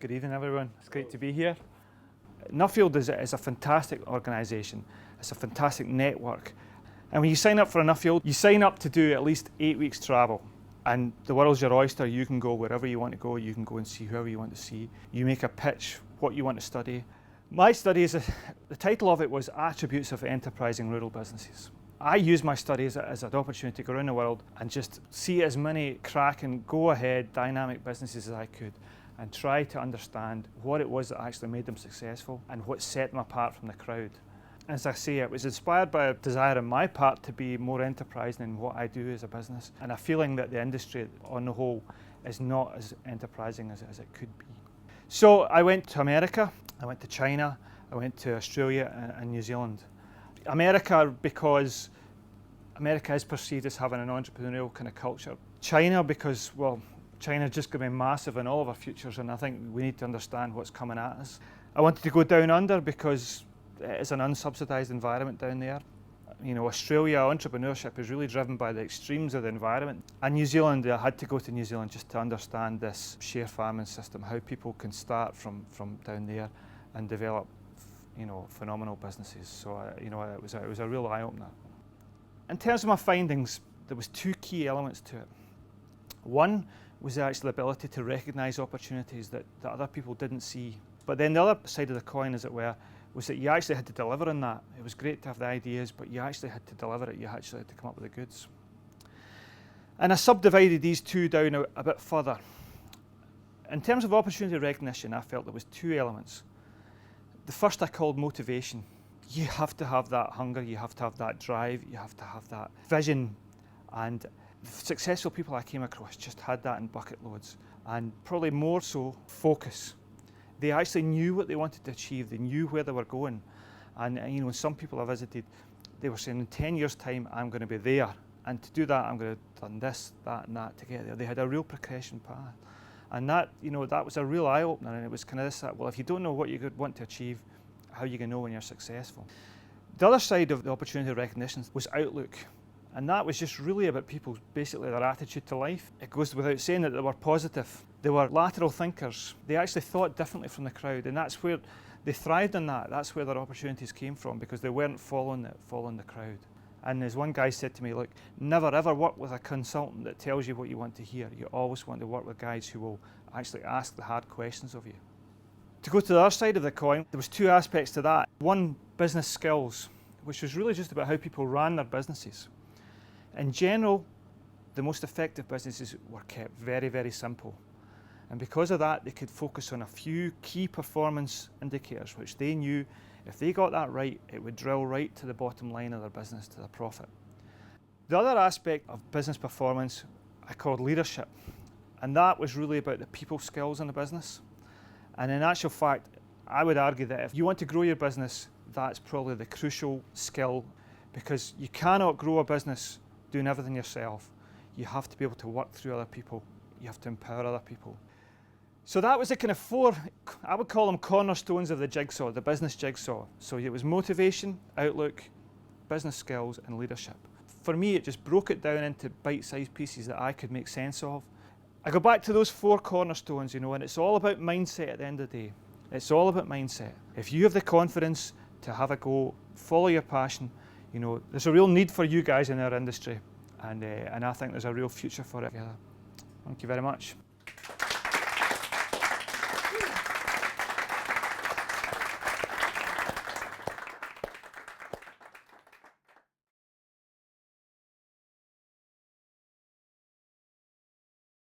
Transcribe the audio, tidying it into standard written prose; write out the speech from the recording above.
Good evening, everyone. It's great to be here. Nuffield is a fantastic organisation. It's a fantastic network. And when you sign up for a Nuffield, you sign up to do at least 8 weeks travel. And the world's your oyster. You can go wherever you want to go. You can go and see whoever you want to see. You make a pitch, what you want to study. My studies, the title of it was Attributes of Enterprising Rural Businesses. I used my studies as an opportunity to go around the world and just see as many cracking, go-ahead, dynamic businesses as I could, and try to understand what it was that actually made them successful and what set them apart from the crowd. As I say, it was inspired by a desire on my part to be more enterprising in what I do as a business, and a feeling that the industry on the whole is not as enterprising as it could be. So I went to America, I went to China, I went to Australia and New Zealand. America, because America is perceived as having an entrepreneurial kind of culture. China, because, well, China's just going to be massive in all of our futures, and I think we need to understand what's coming at us. I wanted to go down under because it's an unsubsidised environment down there. You know, Australia entrepreneurship is really driven by the extremes of the environment. And New Zealand, I had to go to New Zealand just to understand this share farming system, how people can start from down there and develop, you know, phenomenal businesses. So, you know, it was a real eye-opener. In terms of my findings, there was two key elements to it. One was the actual ability to recognise opportunities that other people didn't see. But then the other side of the coin, as it were, was that you actually had to deliver on that. It was great to have the ideas, but you actually had to deliver it. You actually had to come up with the goods. And I subdivided these two down a bit further. In terms of opportunity recognition, I felt there was two elements. The first I called motivation. You have to have that hunger, you have to have that drive, you have to have that vision. And successful people I came across just had that in bucket loads, and probably more so focus. They actually knew what they wanted to achieve, they knew where they were going. And you know, some people I visited, they were saying in 10 years' time, I'm going to be there. And to do that, I'm going to have done this, that and that to get there. They had a real progression path. And that, you know, that was a real eye-opener, and it was kind of this, well, if you don't know what you want to achieve, how are you going to know when you're successful? The other side of the opportunity recognition was outlook. And that was just really about people, basically their attitude to life. It goes without saying that they were positive. They were lateral thinkers. They actually thought differently from the crowd, and that's where they thrived in that. That's where their opportunities came from, because they weren't following the crowd. And as one guy said to me, look, never ever work with a consultant that tells you what you want to hear. You always want to work with guys who will actually ask the hard questions of you. To go to the other side of the coin, there was two aspects to that. One, business skills, which was really just about how people ran their businesses. In general, the most effective businesses were kept very, very simple. And because of that, they could focus on a few key performance indicators, which they knew if they got that right, it would drill right to the bottom line of their business, to their profit. The other aspect of business performance I called leadership. And that was really about the people skills in the business. And in actual fact, I would argue that if you want to grow your business, that's probably the crucial skill, because you cannot grow a business doing everything yourself. You have to be able to work through other people. You have to empower other people. So that was the kind of four, I would call them cornerstones of the jigsaw, the business jigsaw. So it was motivation, outlook, business skills, and leadership. For me, it just broke it down into bite-sized pieces that I could make sense of. I go back to those four cornerstones, you know, and it's all about mindset at the end of the day. It's all about mindset. If you have the confidence to have a go, follow your passion, you know, there's a real need for you guys in our industry, and I think there's a real future for it together. Thank you very much.